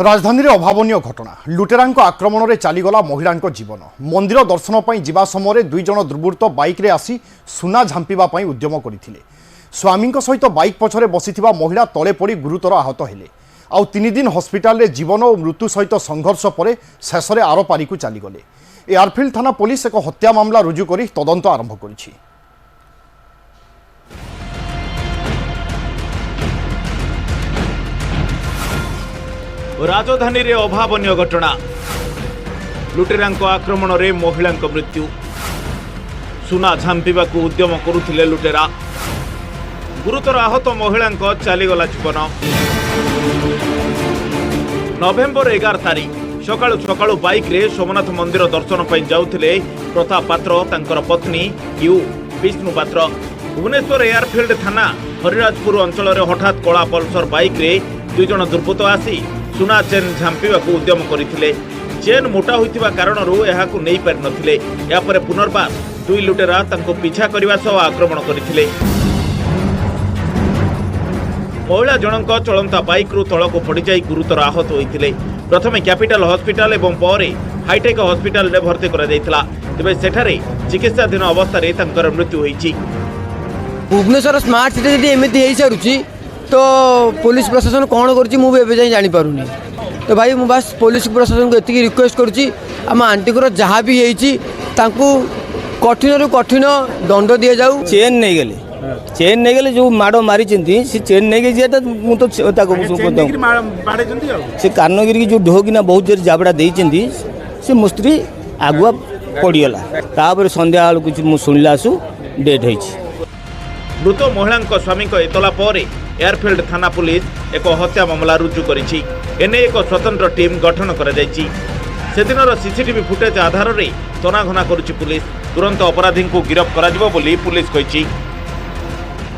राजधानी अभावन घटना लुटेरा आक्रमण में चलीगला महिला जीवन मंदिर दर्शन पर जा समय दुई जन दुर्बृत्त बाइक रे आसी सुना झांपा उद्यम करते स्वामी सहित बाइक पछरे बसी महिला तले पड़ी गुरुतर आहत हेले आउ 3 दिन हस्पिटाल रे जीवन और मृत्यु सहित संघर्ष पर शेष में आरपारी को चलीगले एयरफिल्ड थाना पुलिस एक हत्या मामला रुजु कर तदंत आरंभ करिछि। राजधानी रे अभावन घटना लुटेरा आक्रमण में महिला मृत्यु सुना झांपा उद्यम करुथिले लुटेरा गुरुतर आहत महिला चलीगला जीवन। नवेम्बर 11 तारिख सकाळु सकाळु बाइक रे सोमनाथ मंदिर दर्शन पर जाउथिले प्रताप पात्र तांकर पत्नी यू विष्णु पात्र भुवनेश्वर एयरफिल्ड थाना हरिराजपुर अंचल में हठात कला पल्सर बाइक रे दुई जन दुर्बृत्त आसी सुना चेन झांपा उद्यम करते चेन मोटा होइतिबा कारणरू एहाकु नहीं पारि नथिले यापर पुनर्बार दुई लुटेरा तांको पीछा करने सह आक्रमण करथिले। महिला जनक चलंता बाइक रु तलक पड़ जाई गुरुतर आहत होइतिले प्रथमे कैपिटल हॉस्पिटल एवं पर हाईटेक हॉस्पिटल रे भर्ती करा जायतिला तेबे सेठारे चिकित्साधीन अवस्था रे तांकर मृत्यु होईछि। भुवनेश्वर स्मार्ट सिटी जदि एमिति हेई सारुछि तो पुलिस प्रशासन कौन कर जानी पारुनी तो भाई मु बस पुलिस प्रशासन को एति रिक्वेस्ट करुच्ची आम आंटी को जहाँ भी होती कठिन रु कठिन दंड दि जाऊ। चेन नहीं गले जो माड़ मारी से चेन नहीं गई से कानगिरी जो ढोकिना बहुत जोर जाबड़ा देती से मुस्त्री आगुआ पड़गला तापर संध्या कुछ शुणिला आसु डेथ होती। मृत महिला स्वामी एतला पर एयरफिल्ड थाना पुलिस एक हत्या मामला रुजु करिछि एने एक स्वतंत्र टीम गठन करा जायछि। सेदिनर सीसीटीवी फुटेज आधार रे तनाघना करुछि पुलिस तुरंत अपराधी को गिरफ्त कराजिबो बोली पुलिस कहिछि।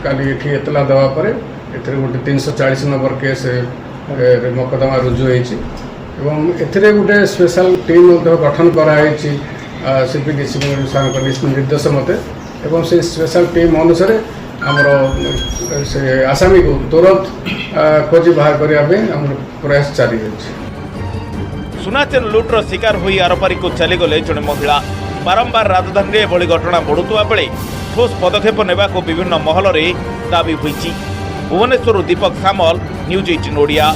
काली एठी एतला दवा पर एथरे गोटे 340 नंबर केस मकदमा रुजु होइछि एवं एथरे गोटे स्पेशल टीम गठन करा होइछि सीपी डीसीपी निर्देश मते एवं से स्पेशल टीम अनुसार आमर से आसामी को तुरंत खोजी बाहर करने प्रयास जारी है। सुनाचेन लुट्र शिकार होई आरपारी को चलीगले जड़े महिला बारंबार राजधानी एभली घटना बढ़ुवा बेले ठोस पदक्षेप नेबा को विभिन्न महल रे दाबी होईछि। भुवनेश्वर दीपक सामल न्यूज 18 ओडिया।